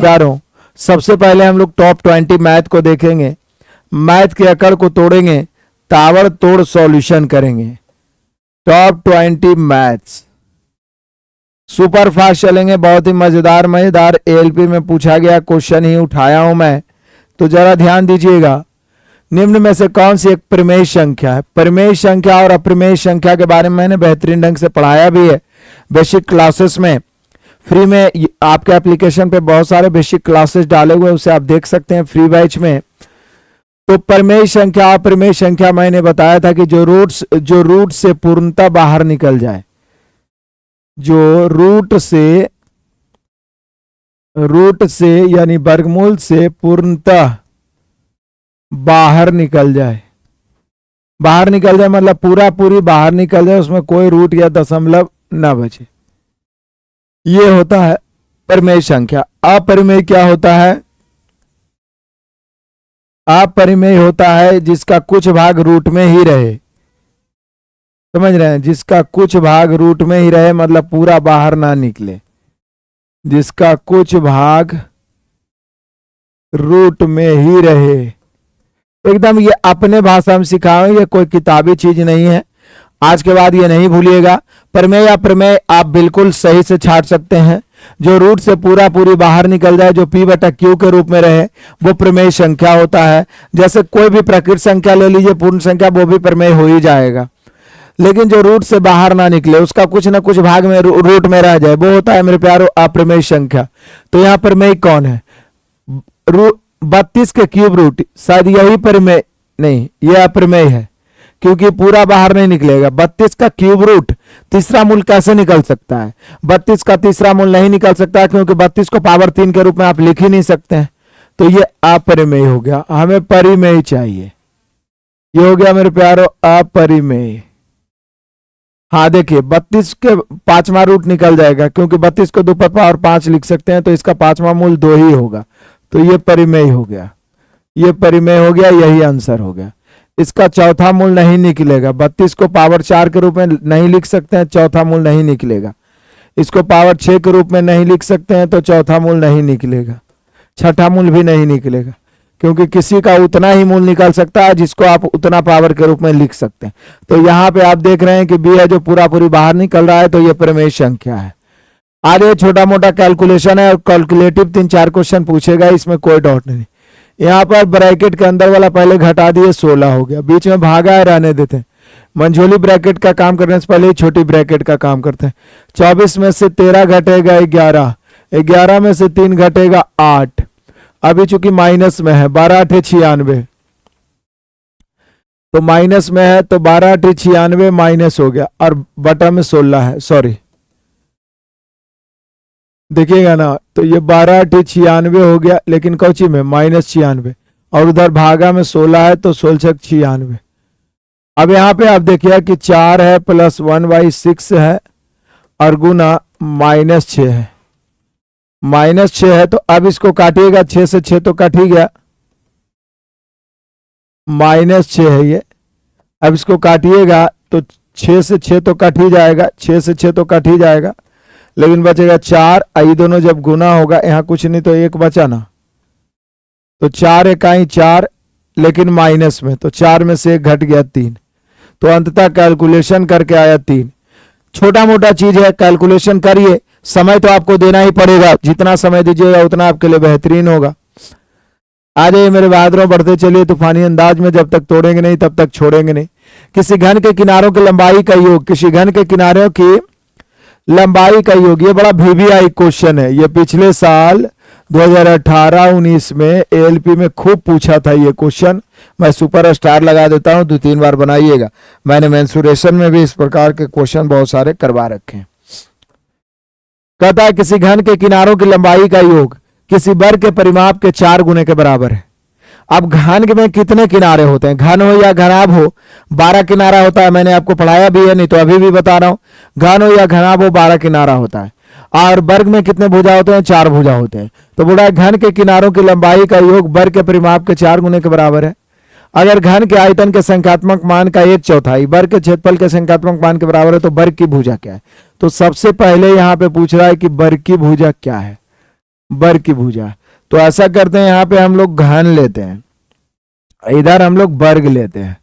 प्यारों, सबसे पहले हम लोग टॉप 20 मैथ को देखेंगे, मैथ के अकड़ को तोड़ेंगे, ताबड़तोड़ सॉल्यूशन करेंगे। टॉप 20 मैथ्स सुपर फास्ट चलेंगे, बहुत ही मजेदार मजेदार एएलपी में पूछा गया क्वेश्चन ही उठाया हूं मैं, तो जरा ध्यान दीजिएगा। निम्न में से कौन सी एक प्रमेय संख्या है? प्रमेय संख्या और अप्रमेय संख्या के बारे में मैंने बेहतरीन ढंग से पढ़ाया भी है बेसिक क्लासेस में। फ्री में आपके एप्लीकेशन पे बहुत सारे बेसिक क्लासेस डाले हुए, उसे आप देख सकते हैं फ्री बैच में। तो प्रमेय संख्या अप्रमेय संख्या मैंने बताया था कि जो रूट से पूर्णतः बाहर निकल जाए, जो रूट से यानी वर्गमूल से पूर्णतः बाहर निकल जाए, मतलब पूरी बाहर निकल जाए, उसमें कोई रूट या दशमलव ना बचे, ये होता है प्रमेय संख्या। अपरिमेय क्या होता है? अपरिमेय होता है जिसका कुछ भाग रूट में ही रहे, समझ रहे हैं? जिसका कुछ भाग रूट में ही रहे, मतलब पूरा बाहर ना निकले, जिसका कुछ भाग रूट में ही रहे। एकदम ये अपने भाषा में सिखाओ, ये कोई किताबी चीज नहीं है। आज के बाद ये नहीं भूलिएगा। प्रमेय या प्रमेय आप बिल्कुल सही से छाट सकते हैं। जो रूट से पूरी बाहर निकल जाए, जो p/q के रूप में रहे, वो प्रमेय संख्या होता है। जैसे कोई भी प्रकृत संख्या ले लीजिए, पूर्ण संख्या, वो भी प्रमेय हो ही जाएगा। लेकिन जो रूट से बाहर ना निकले, उसका कुछ ना कुछ भाग में रूट में रह जाए, वो होता है मेरे प्यारो अप्रमेय संख्या। तो यहाँ प्रमेय कौन है? 32 के क्यूब रूट, शायद यही प्रमेय नहीं, यह अप्रमेय है क्योंकि पूरा बाहर नहीं निकलेगा। 32 का क्यूब रूट तीसरा मूल कैसे निकल सकता है? 32 का तीसरा मूल नहीं निकल सकता क्योंकि 32 को पावर 3 के रूप में आप लिख ही नहीं सकते हैं। तो ये अपरिमेय हो गया, हमें परिमेय चाहिए। ये हो गया मेरे प्यारो अपरिमेय। हाँ देखिए, 32 के 5वां रूट निकल जाएगा क्योंकि 32 को 2 पर पावर 5 लिख सकते हैं, तो इसका 5वां मूल 2 ही होगा। तो ये परिमेय हो गया, ये परिमेय हो गया, यही आंसर हो गया। इसका चौथा मूल नहीं निकलेगा। 32 को पावर 4 के रूप में नहीं लिख सकते हैं, चौथा मूल नहीं निकलेगा। इसको पावर 6 के रूप में नहीं लिख सकते हैं, तो चौथा मूल नहीं निकलेगा। छठा मूल भी नहीं निकलेगा क्योंकि किसी का उतना ही मूल निकल सकता है जिसको आप उतना पावर के रूप में लिख सकते हैं। तो यहाँ पे आप देख रहे हैं कि बी है जो पूरी बाहर निकल रहा है, तो ये प्रमेय संख्या है। आगे छोटा मोटा कैलकुलेशन है और कैलकुलेटिव 3-4 क्वेश्चन पूछेगा, इसमें कोई डाउट नहीं। यहाँ पर ब्रैकेट के अंदर वाला पहले घटा दिए, 16 हो गया। बीच में भागा है, रहने देते हैं। मंझोली ब्रैकेट का काम करने से पहले ही छोटी ब्रैकेट का काम करते हैं। 24 में से 13 घटेगा 11, 11 में से 3 घटेगा 8। अभी चूंकि माइनस में है, 12×8 = 96, तो माइनस में है तो 12×8 = 96 माइनस हो गया, और बटा में 16 है, सॉरी देखिएगा ना। तो ये 12×8 = 96 हो गया, लेकिन कौची में -96, और उधर भागा में 16 है, तो 16×6 = 96। अब यहाँ पे आप देखिए कि 4 है प्लस 1/6 है और गुना -6 है, -6 है। तो अब इसको काटिएगा, 6 से 6 तो कट ही गया, -6 है ये। अब इसको काटिएगा तो 6 से 6 तो कट ही जाएगा, 6 से 6 तो कट ही जाएगा, लेकिन बचेगा 4। ये दोनों जब गुना होगा, यहाँ कुछ नहीं तो 1 बचा ना, तो 4 × 4, लेकिन माइनस में, तो 4 में से 1 घट गया 3। तो अंततः कैलकुलेशन करके आया 3। छोटा मोटा चीज है, कैलकुलेशन करिए। समय तो आपको देना ही पड़ेगा, जितना समय दीजिएगा उतना आपके लिए बेहतरीन होगा। आ जाइए मेरे बहादुरों, बढ़ते चलिए तूफानी अंदाज में। जब तक तोड़ेंगे नहीं तब तक छोड़ेंगे नहीं। किसी घन के किनारों की लंबाई का योग, किसी घन के किनारों की लंबाई का योग, ये बड़ा VVI क्वेश्चन है। ये पिछले साल 2018-19 में एएलपी में खूब पूछा था ये क्वेश्चन। मैं सुपर स्टार लगा देता हूं, 2-3 बार बनाइएगा। मैंने मेंसुरेशन में भी इस प्रकार के क्वेश्चन बहुत सारे करवा रखे हैं। कहता है किसी घन के किनारों की लंबाई का योग किसी वर्ग के परिमाप के 4 गुने के बराबर है। अब घन में कितने किनारे होते हैं? घन हो या घनाभ हो, 12 किनारा होता है। मैंने आपको पढ़ाया भी है, नहीं तो अभी भी बता रहा हूं। घन हो या घनाभ हो, 12 किनारा होता है। और वर्ग में कितने भुजा होते हैं? 4 भुजा होते हैं। तो बोला घन के किनारों की लंबाई का योग वर्ग के परिमाप के 4 गुने के बराबर है। अगर घन के आयतन के संख्यात्मक मान का 1/4 वर्ग के क्षेत्रफल के संख्यात्मक मान के बराबर है, तो वर्ग की भुजा क्या है? तो सबसे पहले यहाँ पे पूछ रहा है कि वर्ग की भुजा क्या है। वर्ग की भुजा। तो ऐसा करते हैं, यहां पे हम लोग घन लेते हैं, इधर हम लोग वर्ग लेते हैं।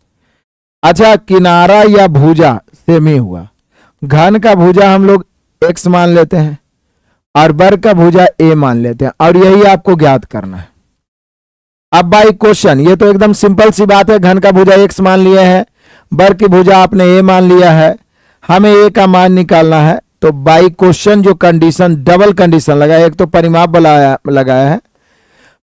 अच्छा, किनारा या भुजा सेम ही हुआ। घन का भुजा हम लोग x मान लेते हैं और वर्ग का भुजा a मान लेते हैं, और यही आपको ज्ञात करना है। अब बाई क्वेश्चन, ये तो एकदम सिंपल सी बात है, घन का भुजा x मान लिया है, वर्ग की भुजा आपने a मान लिया है, हमें a का मान निकालना है। तो बाई क्वेश्चन जो कंडीशन, डबल कंडीशन लगाया, एक तो परिमाप लगाया है,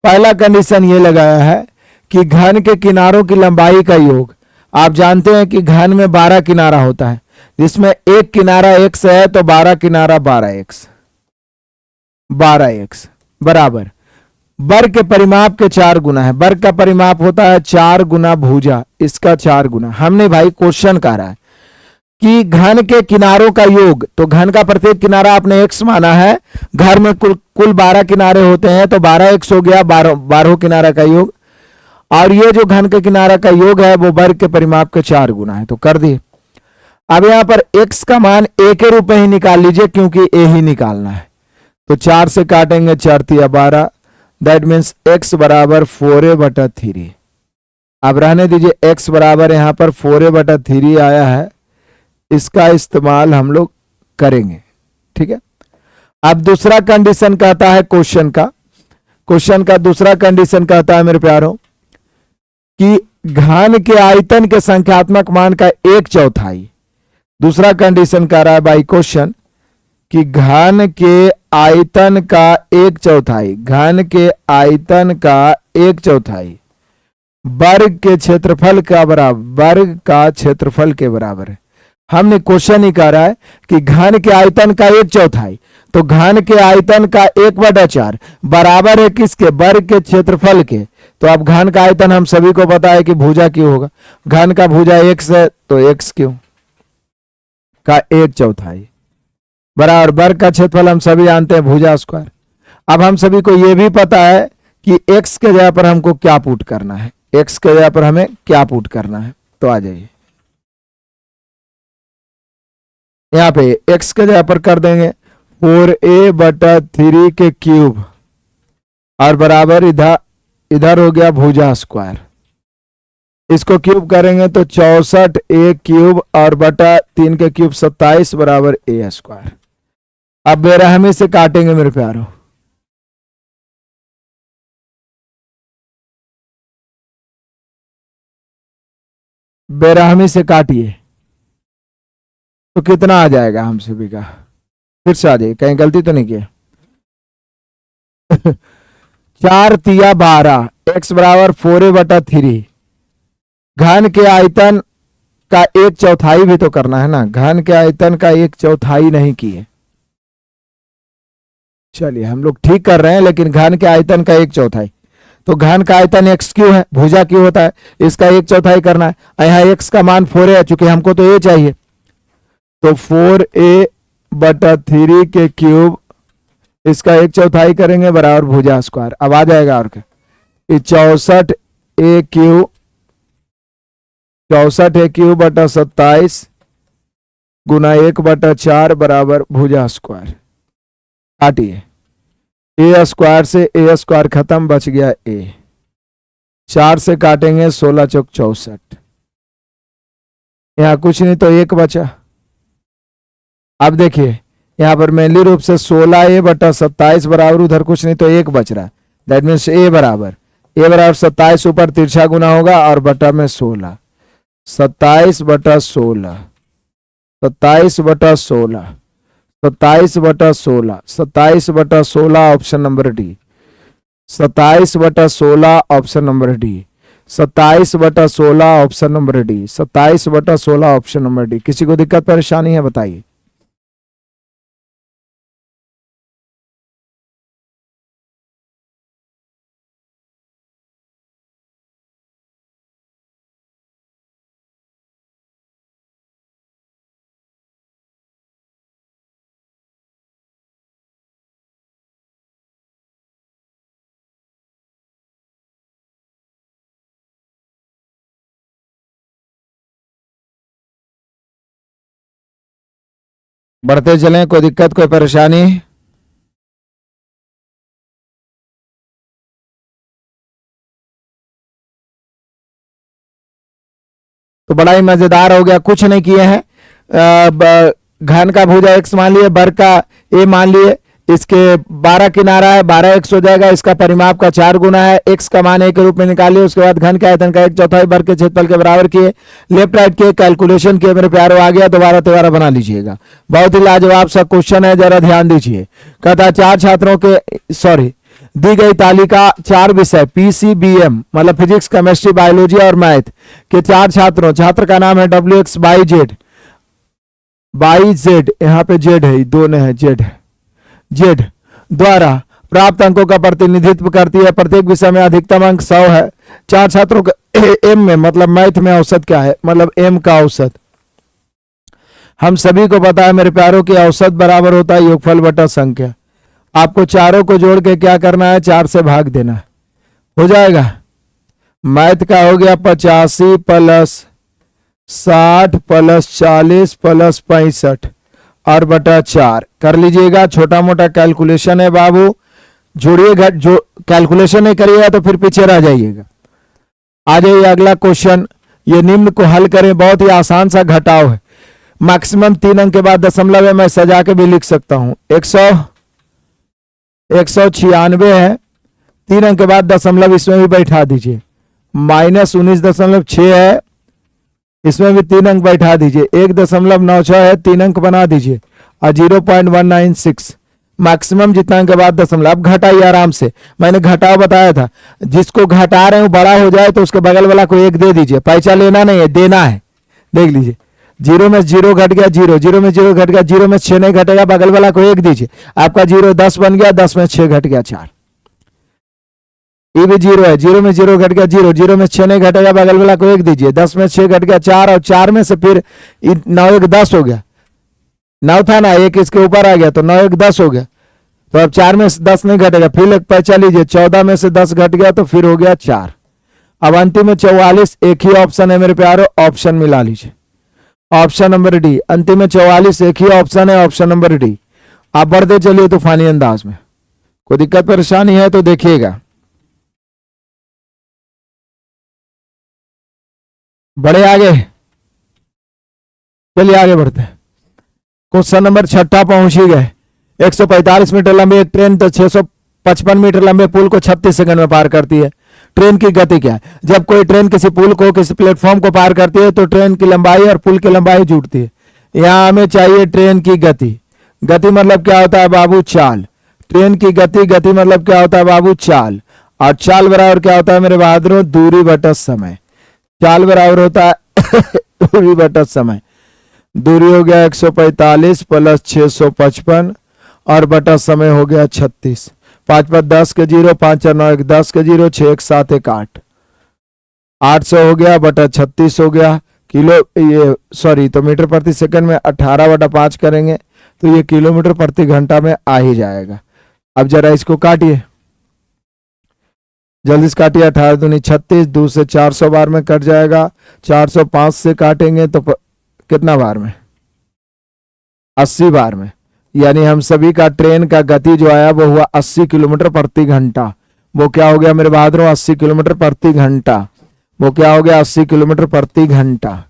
पहला कंडीशन ये लगाया है कि घन के किनारों की लंबाई का योग, आप जानते हैं कि घन में 12 किनारा होता है, जिसमें एक किनारा x है तो 12 किनारा 12x, 12x बराबर वर्ग के परिमाप के 4 गुना है। वर्ग का परिमाप होता है 4 गुना भुजा, इसका 4 गुना। हमने भाई क्वेश्चन कह रहा है कि घन के किनारों का योग, तो घन का प्रत्येक किनारा आपने x माना है, घर में कुल 12 किनारे होते हैं, तो 12x हो गया, 12 किनारा का योग, और ये जो घन के किनारा का योग है वो वर्ग के परिमाप के 4 गुना है। तो कर दिए। अब यहां पर x का मान a के रूप में ही निकाल लीजिए, क्योंकि a ही निकालना है। तो 4 से काटेंगे, 4 तिया 12, दैट मीन्स x बराबर 4a/3। अब रहने दीजिए, x बराबर यहां पर 4a/3 आया है, इसका इस्तेमाल हम लोग करेंगे, ठीक है। अब दूसरा कंडीशन कहता है क्वेश्चन का दूसरा कंडीशन कहता है मेरे प्यारों कि घन के आयतन के संख्यात्मक मान का 1/4। दूसरा कंडीशन कह रहा है बाई क्वेश्चन कि घन के आयतन का 1/4, घन के आयतन का 1/4 वर्ग के क्षेत्रफल का बराबर, वर्ग का क्षेत्रफल के बराबर है। हमने क्वेश्चन ही कह रहा है कि घन के आयतन का 1/4, तो घन के आयतन का 1/4 बराबर है किसके, वर्ग के क्षेत्रफल के। तो अब घन का आयतन हम सभी को पता है कि भुजा क्यों होगा, घन का भुजा x है, तो x क्यों का 1/4 बराबर वर्ग का क्षेत्रफल हम सभी जानते हैं, भुजा स्क्वायर। अब हम सभी को यह भी पता है कि x के जगह पर हमको क्या पुट करना है, x के जगह पर हमें क्या पुट करना है। तो आ जाइए, यहां पे x के जगह पर कर देंगे 4a/3 के क्यूब, और बराबर इधर हो गया भुजा स्क्वायर। इसको क्यूब करेंगे तो 64a क्यूब और बटा 3 के क्यूब 27 बराबर a स्क्वायर। अब बेरहमी से काटेंगे मेरे प्यारों, बेरहमी से काटिए तो कितना आ जाएगा हम सभी का, फिर से आ जाइए, कहीं गलती तो नहीं किया। 4 तिया 12, x बराबर 4a/3। घन के आयतन का 1/4 भी तो करना है ना, घन के आयतन का 1/4 नहीं किए। चलिए हम लोग ठीक कर रहे हैं, लेकिन घन के आयतन का 1/4, तो घन का आयतन x क्यों है, भुजा क्यों होता है, इसका 1/4 करना है। यहाँ x का मान 4 है, चूंकि हमको तो a चाहिए, तो 4a/3 के क्यूब, इसका 1/4 करेंगे बराबर भुजा स्क्वायर। अब आ जाएगा और क्या, 64a क्यूब, 64a क्यूब बटा 27 गुना 1/4 बराबर भुजा स्क्वायर। काटिए, ए स्क्वायर से ए स्क्वायर खत्म, बच गया a। 4 से काटेंगे, 16 चौक 64, यहां कुछ नहीं तो 1 बचा। अब देखिए यहां पर मेनली रूप से 16a/27 बराबर, उधर कुछ नहीं तो 1 बच रहा है, दैट मीन्स a बराबर 27 ऊपर तिरछा गुना होगा और बटा में 16, 27/16, 27/16, 27/16, 27/16 option number D, 27/16 option number D, 27/16 option number D, 27/16 option number D. किसी को दिक्कत परेशानी है बताइए। बढ़ते चलें, कोई दिक्कत कोई परेशानी। तो बड़ा ही मजेदार हो गया। कुछ नहीं किए हैं, घन का भुजा x मान लिए, वर्ग का a मान लिए, इसके 12 किनारा है, 12 x हो जाएगा, इसका परिमाप का 4 गुना है, x का मान a के रूप में निकालिए। उसके बाद घन के आयतन का 1/4 वर्ग के क्षेत्रफल के बराबर किए, लेफ्ट राइट किए, कैलकुलेशन किए मेरे प्यारो, आ गया। दोबारा तिबारा बना लीजिएगा। बहुत ही लाजवाब सा क्वेश्चन है, जरा ध्यान दीजिए। कहता 4 छात्रों के दी गई तालिका 4 विषय PCBM मतलब फिजिक्स, केमिस्ट्री, बायोलॉजी और मैथ के 4 छात्रों, छात्र का नाम है WX बाई जेड, यहाँ पे जेड है, दोनों है जेड द्वारा प्राप्त अंकों का प्रतिनिधित्व करती है। प्रत्येक विषय में अधिकतम अंक 100 है। 4 छात्रों का एम में मतलब मैथ में औसत क्या है, मतलब एम का औसत हम सभी को पता है मेरे प्यारों की औसत बराबर होता है योगफल बटा संख्या। आपको चारों को जोड़ के क्या करना है, 4 से भाग देना है, हो जाएगा। मैथ का हो गया 85 प्लस 60 प्लस 40 प्लस 65 और बटा 4 कर लीजिएगा। छोटा मोटा कैलकुलेशन है बाबू, जोड़िए घट, जो कैलकुलेशन नहीं करिएगा तो फिर पीछे रह जाइएगा। आ जाइए अगला क्वेश्चन, ये निम्न को हल करें। बहुत ही आसान सा घटाव है, मैक्सिमम 3 अंक के बाद दशमलव है, मैं सजा के भी लिख सकता हूं। 196 है, 3 अंक के बाद दशमलव इसमें भी बैठा दीजिए। -19.6 है, इसमें भी 3 अंक बैठा दीजिए। 1.96 है, 3 अंक बना दीजिए और 0.196 मैक्सिमम जितना अंक के बाद दशमलव। अब घटाइए आराम से, मैंने घटाव बताया था। जिसको घटा रहे हो बड़ा हो जाए तो उसके बगल वाला को 1 दे दीजिए। पैसा लेना नहीं है, देना है। देख लीजिए, 0 में 0 घट गया 0, 0 में 0 घट गया 0 में 6 नहीं घटेगा, बगल वाला को 1 दीजिए। आपका 0 10 बन गया, 10 में 6 घट गया 4। ये भी 0 है, 0 में 0 घट गया 0, 0 में 6 नहीं घटेगा, बगल वाला को 1 दीजिए। 10 में 6 घट गया 4 और 4 में से फिर 9 1 10 हो गया। 9 था ना, 1 इसके ऊपर आ गया तो 9 1 10 हो गया। तो अब 4 में से 10 नहीं घटेगा, फिर एक पैसा लीजिए। 14 में से 10 घट गया तो फिर हो गया 4। अब अंतिम में 44, एक ही ऑप्शन है मेरे प्यारो, ऑप्शन मिला लीजिए। ऑप्शन नंबर डी, अंतिम में 44 एक ही ऑप्शन है, ऑप्शन नंबर डी। आप बढ़ते चलिए तूफानी अंदाज में, कोई दिक्कत परेशानी है तो देखिएगा। बड़े आगे, चलिए आगे बढ़ते हैं। क्वेश्चन नंबर 6 पहुंच ही गए। 145 मीटर लंबी एक ट्रेन तो 655 मीटर लंबे पुल को 36 सेकंड में पार करती है। ट्रेन की गति क्या है? जब कोई ट्रेन किसी पुल को, किसी प्लेटफॉर्म को पार करती है तो ट्रेन की लंबाई और पुल की लंबाई जुड़ती है। यहां हमें चाहिए ट्रेन की गति। गति मतलब क्या होता है बाबू? चाल। ट्रेन की गति, गति मतलब क्या होता है बाबू? चाल। और चाल बराबर क्या होता है मेरे बहादुरों? दूरी बटा समय। चाल बराबर होता है दूरी बटा समय। दूरी हो गया 145 प्लस 655 और बटा समय हो गया 36। 5 5 10 के 0, 5 4 9 1 10 के 0, 6 1 7 1 8। 800 हो गया बटा 36 हो गया किलो, ये सॉरी तो मीटर प्रति सेकंड में 18 बटा 5 करेंगे तो ये किलोमीटर प्रति घंटा में आ ही जाएगा। अब जरा इसको काटिए, जल्दी से काटिए। 18 दूनी 36, 2 से 400 बार में कट जाएगा। 405 से काटेंगे तो कितना बार में? 80 बार में। यानी हम सभी का ट्रेन का गति जो आया वो हुआ 80 किलोमीटर प्रति घंटा। वो क्या हो गया मेरे बहादुरों? 80 किलोमीटर प्रति घंटा। वो क्या हो गया? 80 किलोमीटर प्रति घंटा।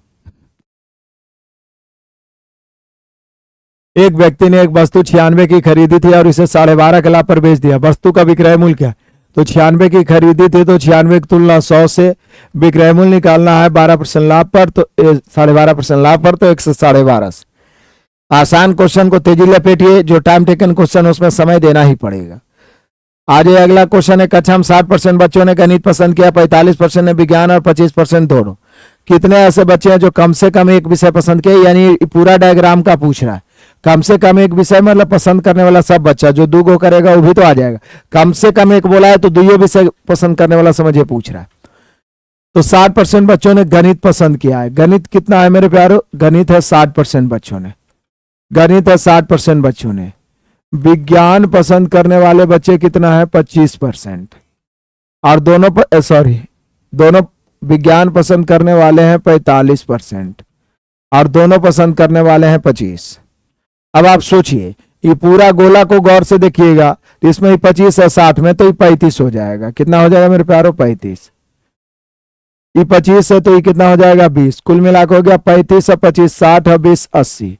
एक व्यक्ति ने एक वस्तु 96 की खरीदी थी और इसे 12.5 के लाभ पर बेच दिया। वस्तु का विक्रय मूल्य क्या? तो 96 की खरीदी थी तो 96 की तुलना 100 से विक्रय मूल्य निकालना है 12% लाभ पर, तो 12.5% लाभ पर, तो 112.5 से। आसान क्वेश्चन को तेजी लपेटिए, जो टाइम टेकन क्वेश्चन उसमें समय देना ही पड़ेगा। आज ये अगला क्वेश्चन है। कक्षा में 60% बच्चों ने गणित पसंद किया, 45% ने विज्ञान और 25% दोनों। कितने ऐसे बच्चे हैं जो कम से कम एक विषय पसंद किए? यानी पूरा डायग्राम का पूछ रहा है। कम से कम एक विषय मतलब पसंद करने वाला सब बच्चा, जो 2 गो करेगा वो भी तो आ जाएगा। कम से कम एक बोला है तो 2 विषय पसंद करने वाला समझिए पूछ रहा है। तो 60% बच्चों ने गणित पसंद किया है। गणित कितना है मेरे प्यारो? गणित है 60% बच्चों ने। गणित है 60% बच्चों ने। विज्ञान पसंद करने वाले बच्चे कितना है? 25%। और दोनों विज्ञान पसंद करने वाले हैं 45% और दोनों पसंद करने वाले हैं 25। अब आप सोचिए, ये पूरा गोला को गौर से देखिएगा, इसमें 25 है 60 में, तो ये 35 हो जाएगा। कितना हो जाएगा मेरे प्यारो? 35। ये 25 है तो ये कितना हो जाएगा 20, कुल मिलाकर हो गया 35 और 25 60 और 20 80,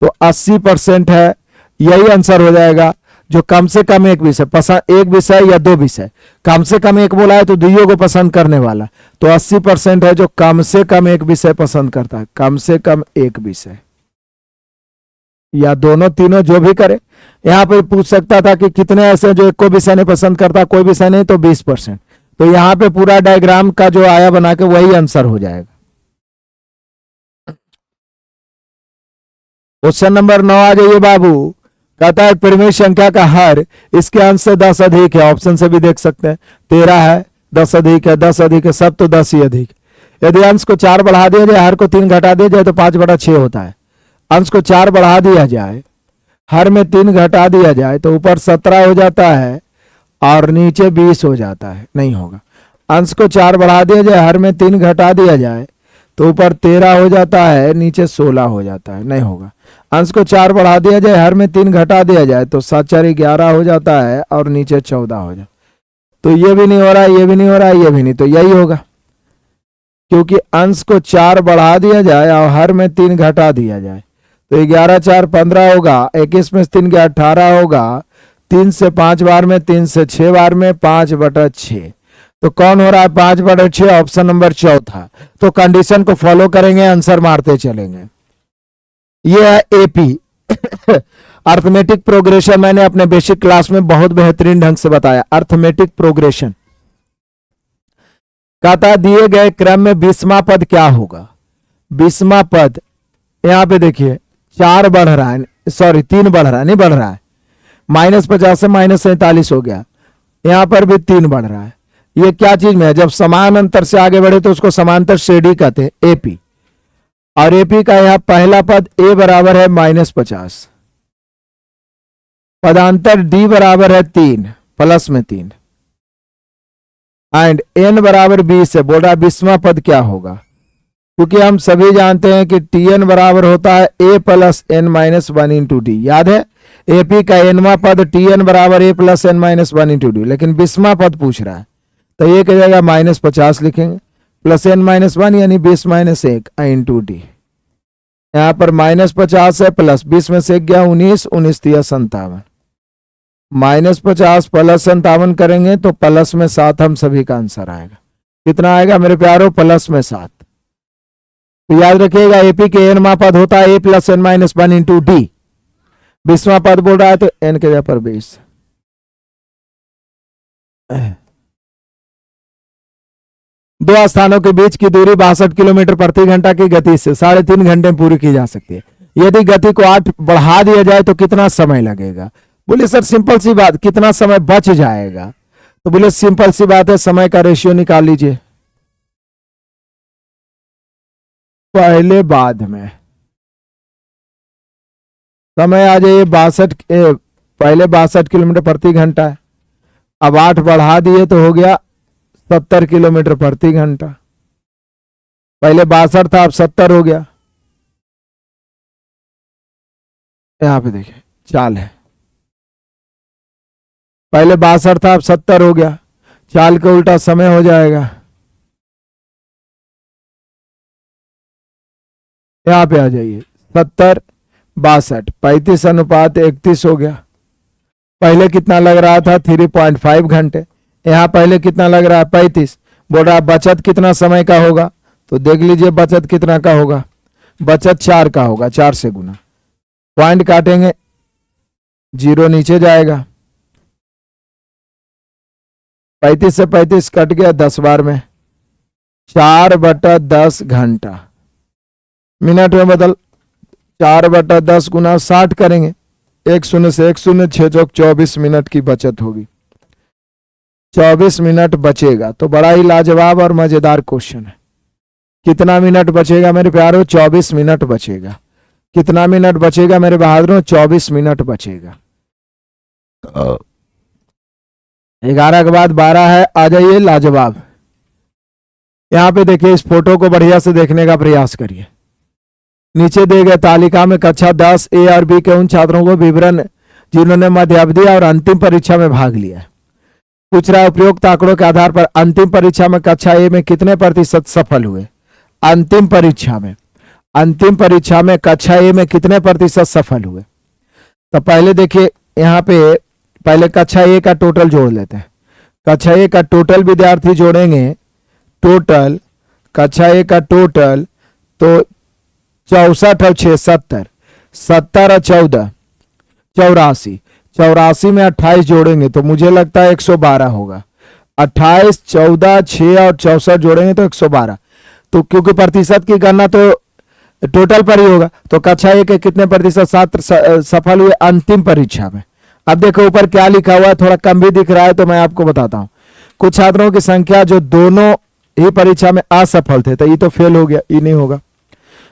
तो 80% है। यही आंसर हो जाएगा। जो कम से कम एक विषय पसंद, एक विषय या दो विषय, कम से कम एक बोला है तो दुइयों को पसंद करने वाला, तो 80% है जो कम से कम एक विषय पसंद करता है, कम से कम एक विषय या दोनों तीनों जो भी करे। यहां पे पूछ सकता था कि कितने ऐसे जो एक को विषय नहीं पसंद करता, कोई विषय नहीं, तो 20%। तो यहां पे पूरा डायग्राम का जो आया बना के वही आंसर हो जाएगा। क्वेश्चन नंबर 9 आ जाइए बाबू। कहता है परिमेय संख्या का हर इसके अंश से 10 अधिक है। ऑप्शन से भी देख सकते हैं, 13 है, 10 अधिक है, 10 अधिक है, सब तो 10 ही अधिक। यदि अंश को 4 बढ़ा दिया जाए, हर को 3 घटा दिया जाए तो 5/6 होता है। अंश को 4 बढ़ा दिया जाए, हर में 3 घटा दिया जाए तो ऊपर 17 हो जाता है और नीचे 20 हो जाता है, नहीं होगा। अंश को 4 बढ़ा दिया जाए, हर में 3 घटा दिया जाए तो ऊपर 13 हो जाता है, नीचे 16 हो जाता है, नहीं होगा। अंश को 4 बढ़ा दिया जाए, हर में 3 घटा दिया जाए तो 7 4 11 हो जाता है और नीचे 14 हो जाता है। तो ये भी नहीं हो रहा, ये भी नहीं हो रहा, ये भी नहीं, तो यही होगा, क्योंकि अंश को 4 बढ़ा दिया जाए और हर में 3 घटा दिया जाए तो 11 4 15 होगा, 21 में 3 गया 18 होगा, 3 से 5 बार में, 3 से 6 बार में, 5/6। तो कौन हो रहा है 5/6? ऑप्शन नंबर चौथा। तो कंडीशन को फॉलो करेंगे, आंसर मारते चलेंगे। ये है एपी अर्थमेटिक प्रोग्रेशन। मैंने अपने बेसिक क्लास में बहुत बेहतरीन ढंग से बताया अर्थमेटिक प्रोग्रेशन। कहता दिए गए क्रम में 20वां पद क्या होगा? 20वां पद यहां पे देखिए 4 बढ़ रहा है, सॉरी 3 बढ़ रहा है, नहीं बढ़ रहा है, -50 से -47 हो गया। यहां पर भी 3 बढ़ रहा है। ये क्या चीज में है? जब समान अंतर से आगे बढ़े तो उसको समांतर श्रेणी कहते हैं, एपी। और एपी का यहां पहला पद ए बराबर है -50, पदांतर डी बराबर है 3 प्लस में 3 एंड एन बराबर 20 है। बोल रहा 20वां पद क्या होगा? क्योंकि हम सभी जानते हैं कि टीएन बराबर होता है a plus n minus 1 into d. याद है एपी का एनवा पद टीएन बराबर a plus n minus 1 into d, लेकिन 20वां पद पूछ रहा है तो ये कह जाएगा -50 लिखेंगे, प्लस एन माइनस 1 यानी 20 - 1 इंटू डी। यहां पर -50 है, प्लस 20 में से 1 गया 19, 19 3 57, -50 प्लस 57 करेंगे तो प्लस में 7 हम सभी का आंसर आएगा। कितना आएगा मेरे प्यारों? प्लस में 7। तो याद रखिएगा एपी के एनवा पद होता है a plus n minus 1 into d. 20वां पद बोल रहा है तो एन के जगह पर 20। दो स्थानों के बीच की दूरी 62 किलोमीटर प्रति घंटा की गति से 3.5 घंटे में पूरी की जा सकती है। यदि गति को 8 बढ़ा दिया जाए तो कितना समय लगेगा? बोले सर सिंपल सी बात, कितना समय बच जाएगा? तो बोले सिंपल सी बात है, समय का रेशियो निकाल लीजिए, पहले बाद में समय आ जाइए 62, पहले 62 किलोमीटर प्रति घंटा है, अब 8 बढ़ा दिए तो हो गया 70 किलोमीटर प्रति घंटा। पहले 62 था, अब 70 हो गया। यहां पे देखिए चाल है, पहले 62 था, अब 70 हो गया। चाल का उल्टा समय हो जाएगा। यहां पे आ जाइए 70 62 35:31 हो गया। पहले कितना लग रहा था? 3.5 घंटे। यहां पहले कितना लग रहा है? 35। बोल रहा बचत कितना समय का होगा? तो देख लीजिए बचत कितना का होगा। बचत 4 का होगा, 4 से गुना। पॉइंट काटेंगे, 0 नीचे जाएगा। 35 से 35 कट गया 10 बार में, 4/10 घंटा। मिनट में बदल 4/10 गुना 60 करेंगे, 1 0 से 1 0, 6 चौक 24 मिनट की बचत होगी। 24 मिनट बचेगा। तो बड़ा ही लाजवाब और मजेदार क्वेश्चन है। कितना मिनट बचेगा मेरे प्यारों? 24 मिनट बचेगा। कितना मिनट बचेगा मेरे बहादुरों? 24 मिनट बचेगा। 11 के बाद 12 है। आ जाइए लाजवाब। यहां पे देखिए, इस फोटो को बढ़िया से देखने का प्रयास करिए। नीचे दिए गए तालिका में कक्षा 10 ए और बी के उन छात्रों को विवरण जिन्होंने मध्यावधि और अंतिम परीक्षा में भाग लिया। पूछ रहा है उपरोक्त आंकड़ों के आधार पर अंतिम परीक्षा में कक्षा ए में कितने प्रतिशत सफल हुए। अंतिम परीक्षा में कक्षा ए में कितने प्रतिशत सफल हुए। तो पहले देखिए यहाँ पे पहले कक्षा ए का टोटल जोड़ लेते हैं। कक्षा ए का टोटल विद्यार्थी जोड़ेंगे, टोटल कक्षा ए का टोटल तो 64 और 6 70, 70 और 14 84, 84 में 28 जोड़ेंगे तो मुझे लगता है 112 होगा। 28 14 6 और 64 जोड़ेंगे तो 112। तो क्योंकि प्रतिशत की गणना तो टोटल पर ही होगा, तो कक्षा ए के कितने प्रतिशत छात्र सफल हुए अंतिम परीक्षा में। अब देखो ऊपर क्या लिखा हुआ है, थोड़ा कम भी दिख रहा है तो मैं आपको बताता हूं। कुछ छात्रों की संख्या जो दोनों ही परीक्षा में असफल थे, तो ये तो फेल हो गया, ये नहीं होगा।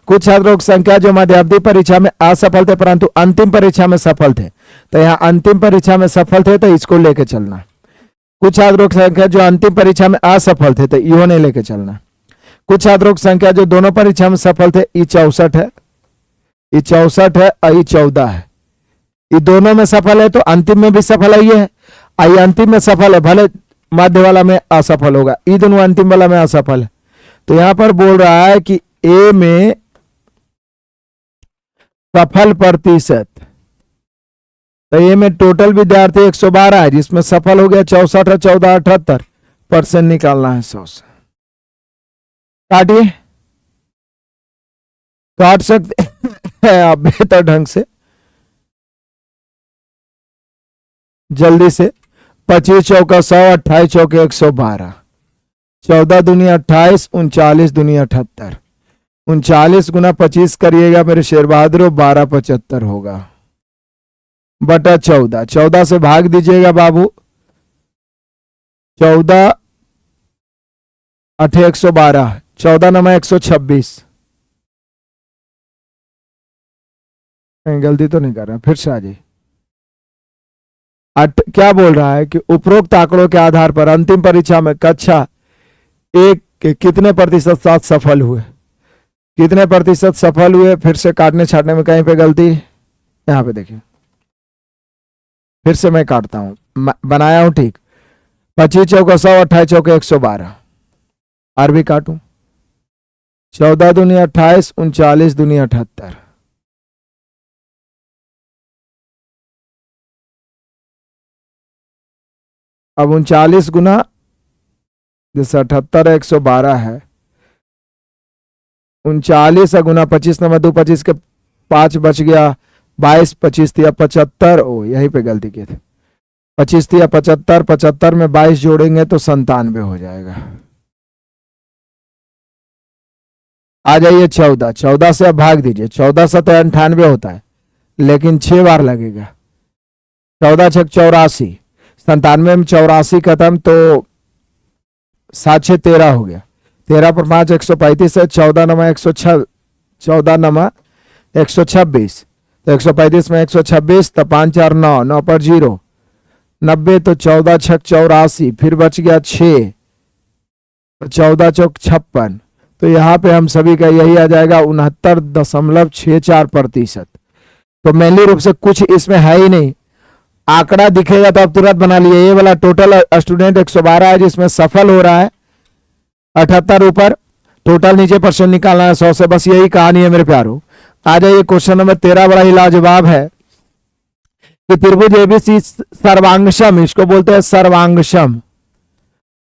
कुछ छात्रों की संख्या जो मध्यावधि परीक्षा में असफल थे परंतु अंतिम परीक्षा में सफल थे, तो यहाँ अंतिम परीक्षा में सफल थे तो इसको लेके चलना। कुछ छात्रों की संख्या जो अंतिम परीक्षा में असफल थे तो इहो नहीं लेके चलना। कुछ छात्रों की संख्या जो दोनों परीक्षा में सफल थे, ये 64 है, ये 64 है और ये 14 है। ये दोनों में सफल है तो अंतिम में भी सफल है, ये है ये अंतिम में सफल है, भले मध्य वाला में असफल होगा, ये दोनों अंतिम वाला में असफल है। तो यहां पर बोल रहा है कि ए में सफल प्रतिशत, तो ए में टोटल विद्यार्थी 112 है जिसमें सफल हो गया 64 और 14 78% निकालना है 100 से। काटिए, काट सकते हैं आप बेहतर ढंग से, जल्दी से। 25 चौका 100, 28 चौके 112, 14 दूनी 28, 39 दूनी 78, 39 गुना 25 करिएगा मेरे शेर बहादुर, 1275 होगा बटा 14। 14 से भाग दीजिएगा बाबू, 14 8 112, 14 नमा 126। कहीं गलती तो नहीं कर रहा, फिर से आ जाइए। क्या बोल रहा है कि उपरोक्त आंकड़ों के आधार पर अंतिम परीक्षा में कक्षा एक के कितने प्रतिशत साथ सफल हुए। कितने प्रतिशत सफल हुए, फिर से काटने छाटने में कहीं पे गलती, यहां पे देखिए फिर से मैं काटता हूं, बनाया हूं ठीक। 25 चौका 100, 28 चौके 112, और भी काटू, 14 दूनी 28, 39 दूनी 78, अब 39 गुना जैसे 78 112 है, 39 गुना 25 नंबर 2 25 के 5 बच गया 22, 25 तिया 75, ओ यहीं पे गलती की थी, 25 तिया 75, 75 में 22 जोड़ेंगे तो 97 हो जाएगा। आ जाइए 14, 14 से अब भाग दीजिए, 14 से तो 98 होता है लेकिन 6 बार लगेगा, 14 6 84, 97 में 84 खत्म तो 7 6 13 हो गया, 13 पर 5 135 है, 14 नमा 106, 14 नमा 126, तो 135 में 126 तो 5 4 9, 9 पर 0 90, तो 14 6 84, फिर बच गया 6, 14 चौक 56, तो यहाँ पे हम सभी का यही आ जाएगा 69.64%। तो मेनली रूप से कुछ इसमें है ही नहीं, आंकड़ा दिखेगा तो आप तुरंत बना लिए। ये वाला टोटल स्टूडेंट 112 है जिसमें सफल हो रहा है 78 ऊपर, टोटल नीचे परसेंट निकालना है 100 से, बस यही कहानी है मेरे प्यारों। आ जाइए क्वेश्चन नंबर 13, बड़ा ही लाजवाब है कि त्रिभुज एबीसी सर्वांगसम, इसको बोलते हैं सर्वांगसम।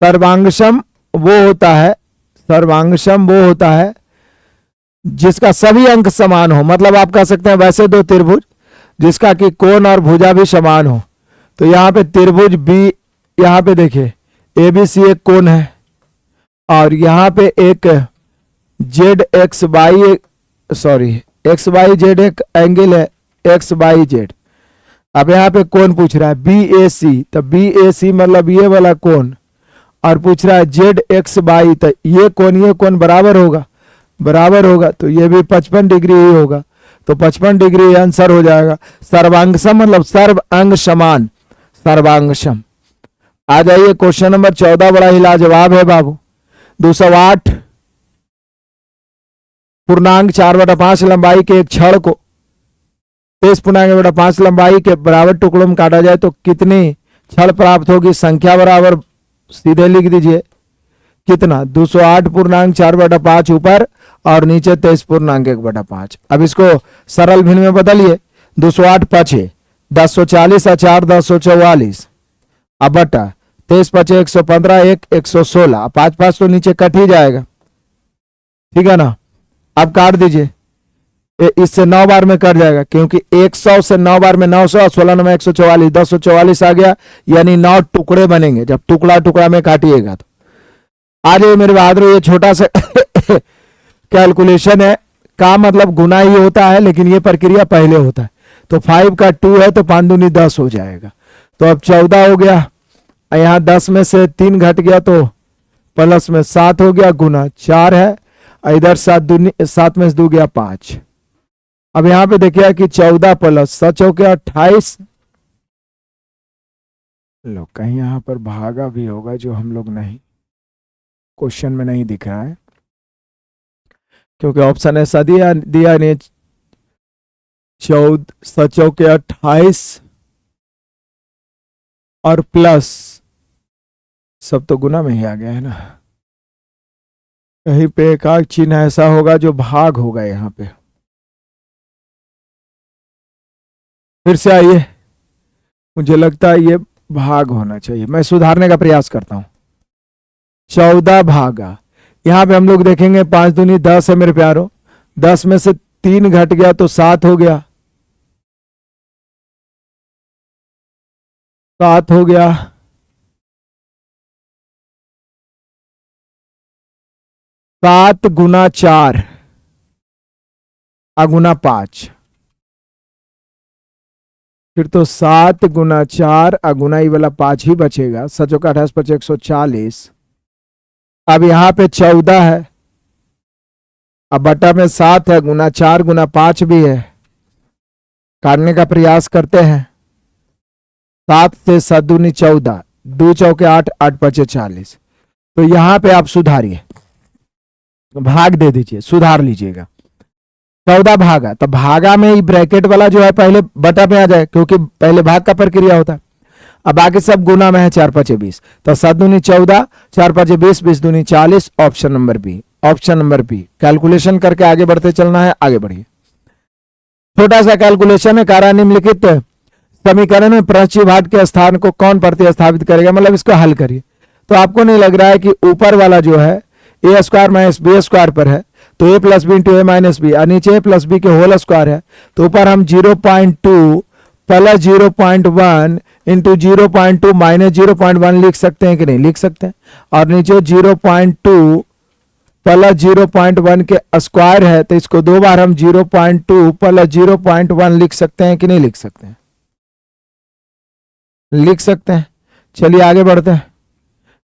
सर्वांगसम वो होता है जिसका सभी अंक समान हो, मतलब आप कह सकते हैं वैसे दो त्रिभुज जिसका कि कोण और भुजा भी समान हो। तो यहाँ पे त्रिभुज बी, यहाँ पे देखिए एबीसी एक कोण है और यहाँ पे एक z x y x y z एक एंगल है एक्स वाई जेड। अब यहाँ पे कोण पूछ रहा है बी ए सी, तो बी ए सी मतलब ये वाला कोण, और पूछ रहा है जेड एक्स वाई, तो ये कोण बराबर होगा तो ये भी 55 डिग्री ही होगा, तो 55 डिग्री आंसर हो जाएगा। सर्वांगसम मतलब सर्व अंग समान, सर्वांगसम। आ जाइए क्वेश्चन नंबर 14, बड़ा ही लाजवाब है बाबू। 208 पूर्णांक 4/5 लंबाई के एक छड़ को 23 पूर्णांक 5 लंबाई के बराबर टुकड़ों में काटा जाए तो कितनी छल प्राप्त होगी। संख्या बराबर सीधे लिख दीजिए कितना 208.4/5 ऊपर और नीचे 23.1/5। अब इसको सरल भिन्न में बदलिए। 208 5 1040 और 4 1044 अब बटा 23 5 115 1 116 5 5 तो नीचे कट ही जाएगा, ठीक है ना। अब काट दीजिए, इससे 9 बार में कट जाएगा क्योंकि 100 से 9 बार में 900, 16 में 144, 1044 आ गया, यानी 9 टुकड़े बनेंगे जब टुकड़ा टुकड़ा में काटिएगा तो। आ जाइए मेरे बहादुर, ये छोटा सा कैलकुलेशन है, का मतलब गुना ही होता है लेकिन ये प्रक्रिया पहले होता है। तो 5 का 2 है तो 5 दूनी 10 हो जाएगा। तो अब 14 हो गया, यहाँ 10 में से 3 घट गया तो प्लस में 7 हो गया, गुना 4 है, इधर 7 में से 2 गया 5। अब यहां पे देखिए कि 14 प्लस 7 हो गया 28। लो कहीं यहां पर भागा भी होगा जो हम लोग नहीं, क्वेश्चन में नहीं दिख रहा है क्योंकि ऑप्शन ऐसा दिया नहीं। 14 7 के 28 और प्लस सब तो गुना में ही आ गया है ना। कहीं पे एक आध चिन्ह ऐसा होगा जो भाग होगा यहां पे। फिर से आइए, मुझे लगता है ये भाग होना चाहिए, मैं सुधारने का प्रयास करता हूं। 14 भागा, यहां पे हम लोग देखेंगे 5 दूनी 10 है मेरे प्यारों, 10 में से 3 घट गया तो 7 हो गया, 7 हो गया। 7 गुना 4 गुना 5, फिर तो 7 गुना 4 गुना ही वाला 5 ही बचेगा। 7 का 28 5 140। अब यहां पे 14 है, अब बटा में 7 है, गुना 4 गुना 5 भी है, काटने का प्रयास करते हैं। 7 से 7 दूनी 14, 2 चौके 8 8 5 40। तो यहां पे आप सुधारिए, भाग दे दीजिए, सुधार लीजिएगा। 14 भागा, तो भागा में ही ब्रैकेट वाला जो है पहले बटा में आ जाए क्योंकि पहले भाग का प्रक्रिया होता है। अब बाकी सब गुना में है, 4 5 20, तो 7 दूनी 14, 4 5 20, 20 दूनी 40। Option number B, option number B. Calculation करके आगे बढ़ते चलना है, आगे बढ़िए। छोटा सा कैलकुलेशन है, कार्य निम्नलिखित समीकरण में प्रतिभाग के स्थान को कौन प्रतिस्थापित करेगा, मतलब इसको हल करिए। तो आपको नहीं लग रहा है कि ऊपर वाला जो है ए स्क्वायर माइनस बी स्क्वायर पर है तो ए प्लस बी इंटू ए माइनस बी, और नीचे ए प्लस बी के होल स्क्वायर है, तो ऊपर हम 0.2 प्लस 0.1 इंटू 0.2 माइनस 0.1 लिख सकते हैं कि नहीं, लिख सकते हैं। और नीचे 0.2 प्लस 0.1 के स्क्वायर है तो इसको 2 बार हम 0.2 प्लस 0.1 लिख सकते हैं कि नहीं लिख सकते हैं, लिख सकते हैं। चलिए आगे बढ़ते हैं।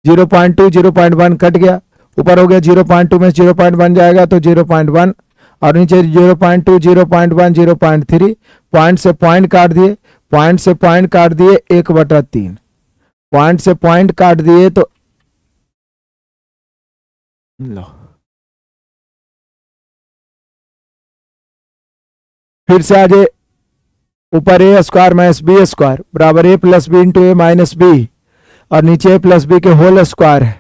0.2 0.1 कट गया, ऊपर हो गया 0.2 में 0.1 जाएगा तो 0.1, और नीचे 0.2 0.1 0.3, पॉइंट से पॉइंट काट दिए, पॉइंट से पॉइंट काट दिए 1/3, पॉइंट से पॉइंट काट दिए तो लो, फिर से आ जाए ऊपर ए स्क्वायर माइनस बी स्क्वायर बराबर a plus B into A minus B, और नीचे ए प्लस बी के होल स्क्वायर है।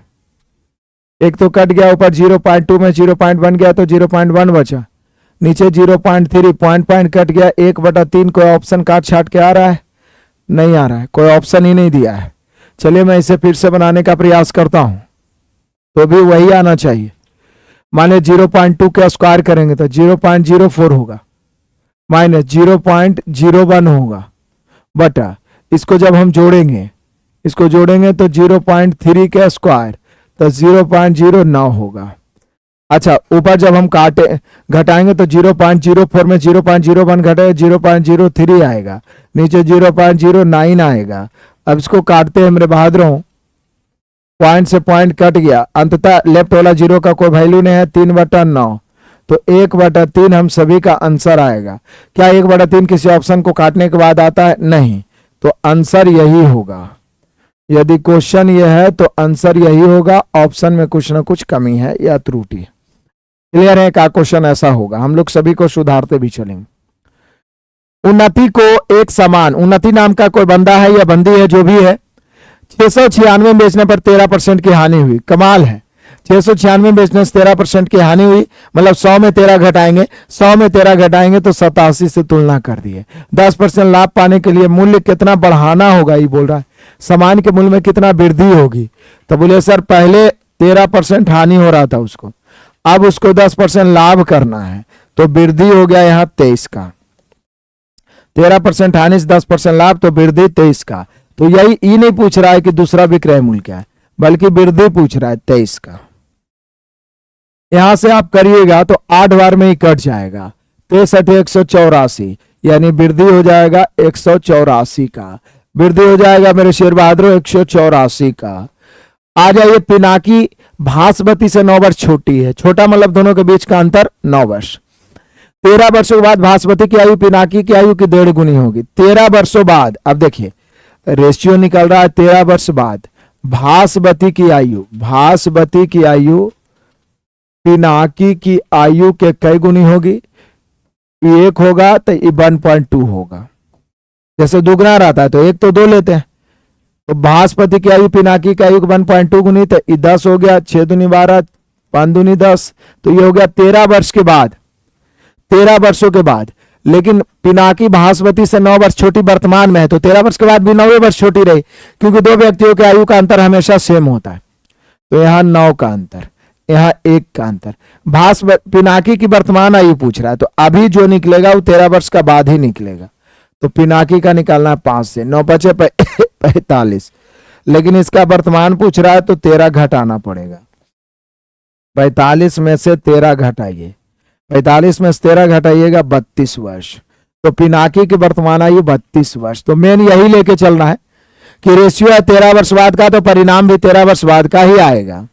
एक तो कट गया, ऊपर 0.2 में 0.1 गया तो 0.1 बचा, नीचे 0.3 पॉइंट कट गया 1/3। कोई ऑप्शन काट छाट के आ रहा है, नहीं आ रहा है, कोई ऑप्शन ही नहीं दिया है। चलिए मैं इसे फिर से बनाने का प्रयास करता हूं तो भी वही आना चाहिए। मान लीजिए 0.2 का स्क्वायर करेंगे तो 0.04 होगा, माइनस 0.01 होगा, बटा इसको जब हम जोड़ेंगे, इसको जोड़ेंगे तो 0.3 का स्क्वायर तो 0.09 होगा। अच्छा, ऊपर जब हम काटे घटाएंगे तो 0.04 में 0.01 घटे 0.03 आएगा, नीचे 0.09 आएगा। अब इसको काटते हैं मेरे बहादुरों, पॉइंट से पॉइंट कट गया, अंततः लेफ्ट वाला 0 का कोई वैल्यू नहीं है, 3/9 तो 1/3 हम सभी का आंसर आएगा। क्या 1/3 किसी ऑप्शन को काटने के बाद आता है? नहीं, तो आंसर यही होगा। यदि क्वेश्चन यह है तो आंसर यही होगा। ऑप्शन में कुछ ना कुछ कमी है या त्रुटि। क्लियर है? का क्वेश्चन ऐसा होगा, हम लोग सभी को सुधारते भी चलेंगे। उन्नति को एक समान, उन्नति नाम का कोई बंदा है या बंदी है जो भी है, 696 बेचने पर 13% की हानि हुई। कमाल है, 696 बेचने से 13% की हानि हुई, मतलब 100 में 13 घटाएंगे, 100 में 13 घटाएंगे तो 87 से तुलना कर दिए। 10% लाभ पाने के लिए मूल्य कितना बढ़ाना होगा, ये बोल रहा है सामान के मूल्य में कितना वृद्धि होगी। तो बोले सर पहले 13% हानि हो रहा था उसको, अब उसको 10% लाभ करना है, तो वृद्धि हो गया यहाँ 23 का। 13% हानि से 10% लाभ, तो वृद्धि 23 का। तो यही ये नहीं पूछ रहा है कि दूसरा विक्रय मूल्य क्या है, बल्कि वृद्धि पूछ रहा है 23 का। यहां से आप करिएगा तो 8 बार में ही कट जाएगा। 63 184, यानी वृद्धि हो जाएगा 184 का, वृद्धि हो जाएगा मेरे शेर बहादुर 184 का। आ जाइए पिनाकी भास्वती से 9 वर्ष छोटी है, छोटा मतलब दोनों के बीच का अंतर 9 वर्ष। 13 वर्षों के बाद भास्वती की आयु पिनाकी की आयु की 1.5 गुनी होगी। 13 वर्षों बाद, अब देखिए रेशियो निकल रहा है, 13 वर्ष बाद भास्वती की आयु पिनाकी की आयु के कई गुनी होगी, 1 होगा तो 1.2 होगा। जैसे दुगना रहता है तो 1 तो 2 लेते हैं, तो भास्वती की आयु पिनाकी की आयु 1.2 गुनी, तो 10 हो गया, 6 दूनी 12, 5 दूनी 10, तो ये हो गया 13 वर्ष के बाद, 13 वर्षों के बाद। लेकिन पिनाकी भास्वती से 9 वर्ष छोटी वर्तमान में है, तो 13 वर्ष के बाद भी 9 वर्ष छोटी रही, क्योंकि दो व्यक्तियों के आयु का अंतर हमेशा सेम होता है। तो यहाँ 9 का अंतर, यहाँ 1 का अंतर। पिनाकी की वर्तमान आयु पूछ रहा है, तो अभी जो निकलेगा वो 13 वर्ष का बाद ही निकलेगा। तो पिनाकी का निकालना है 5 से, 9 बचे 45, लेकिन इसका वर्तमान पूछ रहा है तो 13 घटाना पड़ेगा। 45 में से 13 घटाइए, 45 में से 13 घटाइएगा 32 वर्ष। तो पिनाकी की वर्तमान आयु 32 वर्ष। तो मेन यही लेके चलना है कि रेशियो है 13 वर्ष बाद का, तो परिणाम भी 13 वर्ष बाद का ही आएगा।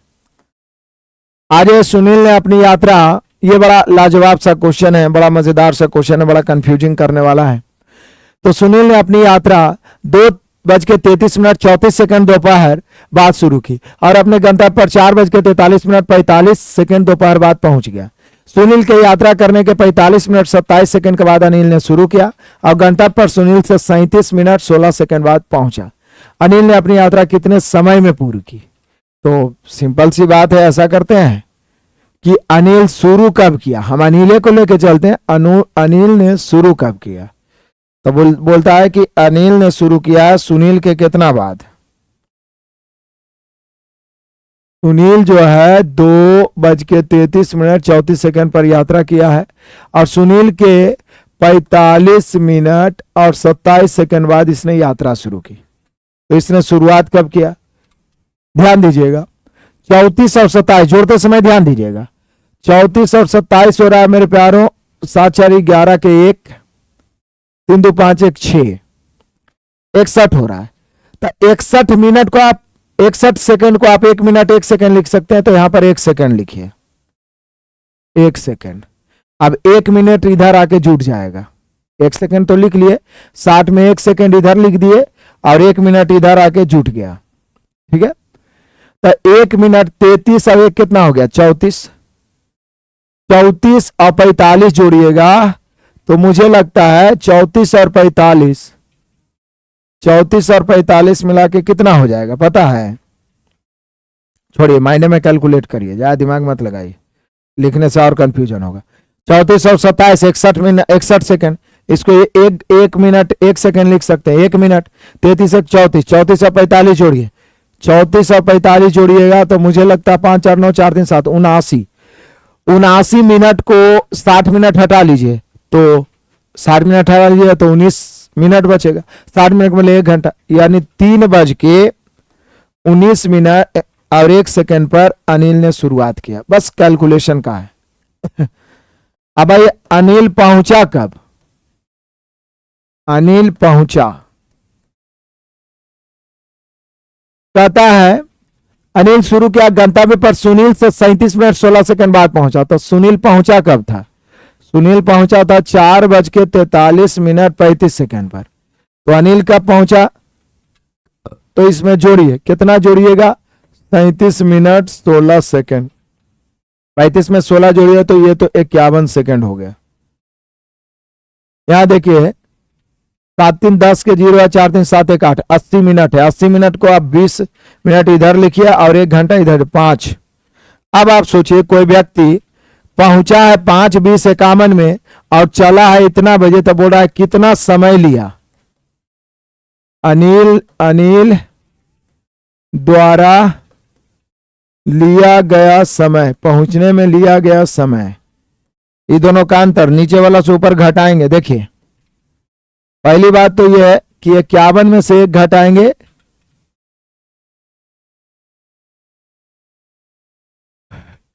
आज सुनील ने अपनी यात्रा, ये बड़ा लाजवाब सा क्वेश्चन है, बड़ा मजेदार सा क्वेश्चन है, बड़ा कंफ्यूजिंग करने वाला है। तो सुनील ने अपनी यात्रा 2:33 दोपहर बाद शुरू की और अपने गंतव्य पर 4:43 दोपहर बाद पहुंच गया। सुनील के यात्रा करने के 45 मिनट 27 सेकंड के बाद अनिल ने शुरू किया और गंतव्य पर सुनील से 37 मिनट 16 सेकंड बाद पहुंचा। अनिल ने अपनी यात्रा कितने समय में पूरी की? तो सिंपल सी बात है, ऐसा करते हैं कि अनिल शुरू कब किया, हम अनिले को लेके चलते हैं। अनिल ने शुरू कब किया, तो बोलता है कि अनिल ने शुरू किया सुनील के कितना बाद। सुनील जो है 2:33 पर यात्रा किया है और सुनील के 45 मिनट और 27 सेकंड बाद इसने यात्रा शुरू की। तो इसने शुरुआत कब किया, ध्यान दीजिएगा, 34 और 27 जोड़ते समय ध्यान दीजिएगा, 34 और 27 हो रहा है मेरे प्यारों, 7 4 11 के 1, 3 2 5 1 6, 61 हो रहा है। तो 61 मिनट को आप 61 सेकंड को आप 1 मिनट 1 सेकंड लिख सकते हैं, तो यहां पर 1 सेकंड लिखिए, 1 सेकंड। अब 1 मिनट इधर आके जुट जाएगा, 1 सेकंड तो लिख लिए, 60 में 1 सेकंड इधर लिख दिए और 1 मिनट इधर आके जुट गया, ठीक है। तो 1 मिनट 33 और 1 कितना हो गया 34, 34 और 45 जोड़िएगा तो मुझे लगता है 34 और 45 मिला के कितना हो जाएगा पता है? छोड़िए, मायने में कैलकुलेट करिए, ज्यादा दिमाग मत लगाइए, लिखने से और कंफ्यूजन होगा। 34 और 27 61 मिनट 61 सेकंड, इसको 1 मिनट 1 सेकंड लिख सकते हैं, 1 मिनट 33 1 34, 34 और 45 जोड़िए, 34 और 45 जोड़िएगा तो मुझे लगता है 5 4 9 4 3 7 79 मिनट को 60 मिनट हटा लीजिए तो 60 मिनट हटा लीजिए तो 19 मिनट बचेगा। 60 मिनट में 1 घंटा, यानी 3:19 मिनट और 1 सेकंड पर अनिल ने शुरुआत किया। बस कैलकुलेशन का है। अब भाई अनिल पहुंचा कब? अनिल पहुंचा, कहता है अनिल शुरू किया गंतव्य पर सुनील से 37 मिनट 16 सेकंड बाद पहुंचा। तो सुनील पहुंचा कब था? सुनील पहुंचा था 4:43 मिनट 35 सेकंड पर। तो अनिल कब पहुंचा? तो इसमें जोड़िए, कितना जोड़िएगा? 37 मिनट 16 सेकंड, 35 में 16 जोड़िए तो ये तो 51 सेकंड हो गया। यहां देखिए 7 3 10 के 0 है, 4 3 7 1 8, 80 मिनट है। 80 मिनट को आप 20 मिनट इधर लिखिए और 1 घंटा इधर 5। अब आप सोचिए कोई व्यक्ति पहुंचा है 5:20:51 में और चला है इतना बजे, तो बोल रहा है कितना समय लिया। अनिल द्वारा लिया गया समय, पहुंचने में लिया गया समय, ये दोनों का अंतर नीचे वाला से ऊपर घटाएंगे। देखिए पहली बात तो यह है कि 51 में से 1 घटाएंगे,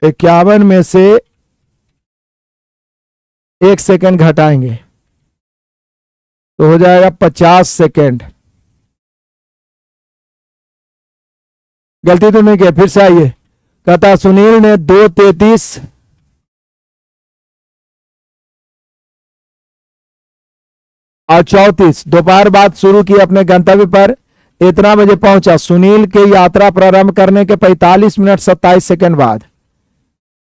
इक्यावन में से 1 सेकंड घटाएंगे तो हो जाएगा 50 सेकंड। गलती तो नहीं किया, फिर से आइए। कहता सुनील ने 2:33 और 34 दोपहर बाद शुरू की अपने गंतव्य पर, इतना बजे पहुंचा। सुनील के यात्रा प्रारंभ करने के 45 मिनट 27 सेकंड बाद,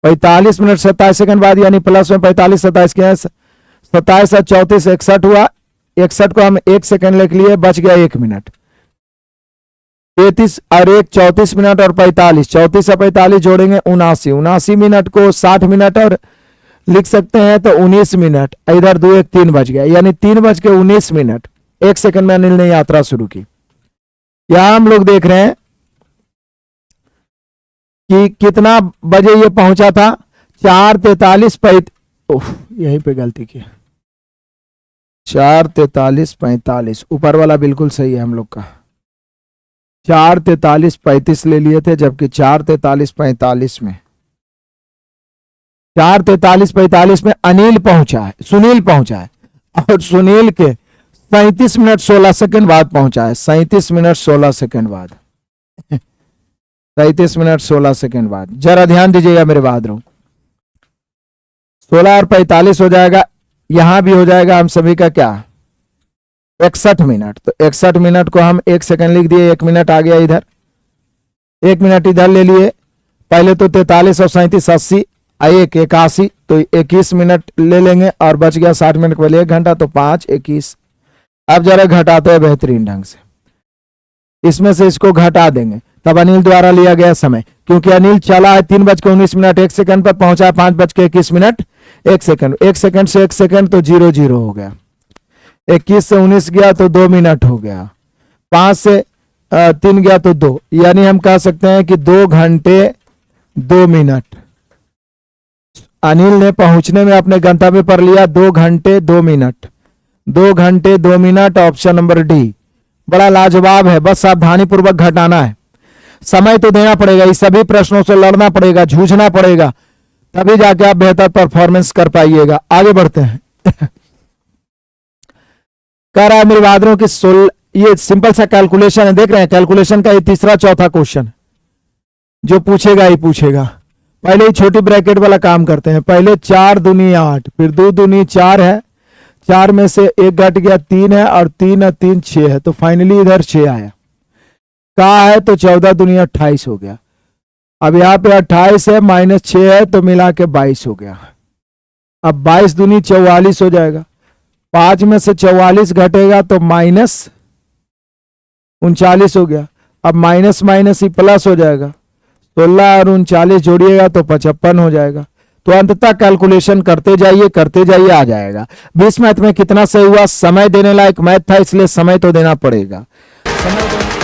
45 मिनट 27 सेकंड बाद, यानी प्लस में 45 27 के 27 और 34 61 हुआ। 61 को हम 1 सेकंड लिख लिए, बच गया 1 मिनट। 33 और 1 34 मिनट और 45, 34 और 45 जोड़ेंगे 79, 79 मिनट को 60 मिनट और लिख सकते हैं तो 19 मिनट, इधर 2 1 3 बज गया, यानी 3:19 मिनट 1 सेकंड में अनिल ने यात्रा शुरू की। यहां हम लोग देख रहे हैं कि कितना बजे ये पहुंचा था, 4:43 यहीं पे गलती की, 4:43 45, ऊपर वाला बिल्कुल सही है हम लोग का, 4:43 35 ले लिए थे, जबकि 4:43 45 में, 4:43 45 में अनिल पहुंचा है, सुनील पहुंचा है, और सुनील के 37 मिनट 16 सेकंड बाद पहुंचा है, 37 मिनट 16 सेकंड बाद, 37 मिनट 16 सेकंड बाद। जरा ध्यान दीजिएगा मेरे बहादुरों, 16 और 45 हो जाएगा, यहां भी हो जाएगा हम सभी का क्या 61 मिनट। तो 61 मिनट को हम 1 सेकंड लिख दिए, 1 मिनट आ गया इधर, 1 मिनट इधर ले लिए। पहले तो 43 और 37 80, 1 81, तो 21 मिनट ले लेंगे और बच गया 60 मिनट, पहले 1 घंटा, तो 5 21। अब जरा घटाते हैं बेहतरीन ढंग से, इसमें से इसको घटा देंगे, तब अनिल द्वारा लिया गया समय, क्योंकि अनिल चला है 3:19 1 सेकंड पर, पहुंचा 5:21 1 सेकंड, 1 सेकंड से 1 सेकंड तो 0 0 हो गया, 21 से 19 गया तो 2 मिनट हो गया, 5 से 3 गया तो 2, यानी हम कह सकते हैं कि 2 घंटे 2 मिनट अनिल ने पहुंचने में अपने गंतव्य पर लिया 2 घंटे 2 मिनट, 2 घंटे 2 मिनट, ऑप्शन नंबर डी। बड़ा लाजवाब है, बस सावधानी पूर्वक घटाना है, समय तो देना पड़ेगा, इस सभी प्रश्नों से लड़ना पड़ेगा, जूझना पड़ेगा, तभी जाके आप बेहतर परफॉर्मेंस कर पाइएगा। आगे बढ़ते हैं। कह रहा है मेरे बहादुरों की ये सिंपल सा कैलकुलेशन है, देख रहे हैं कैलकुलेशन का ये तीसरा चौथा क्वेश्चन जो पूछेगा ही पूछेगा। पहले ही छोटी ब्रैकेट वाला काम करते हैं, पहले 4 दूनी 8, फिर 2 दूनी 4 है, 4 में से 1 घट गया 3 है, और 3 और 3 6 है, तो फाइनली इधर 6 आया, कहा है तो 14 दूनी 28 हो गया। अब यहाँ पे 28 है, -6 है, तो मिला के 22 हो गया। अब 22 दूनी 44 हो जाएगा, 5 में से 44 घटेगा तो -39 हो गया। अब माइनस माइनस ही प्लस हो जाएगा, 16 और 39 जोड़िएगा तो 55 हो जाएगा। तो अंततः कैलकुलेशन करते जाइए आ जाएगा। 20 मैथ में कितना सही हुआ, समय देने लायक मैथ था, इसलिए समय तो देना पड़ेगा। समय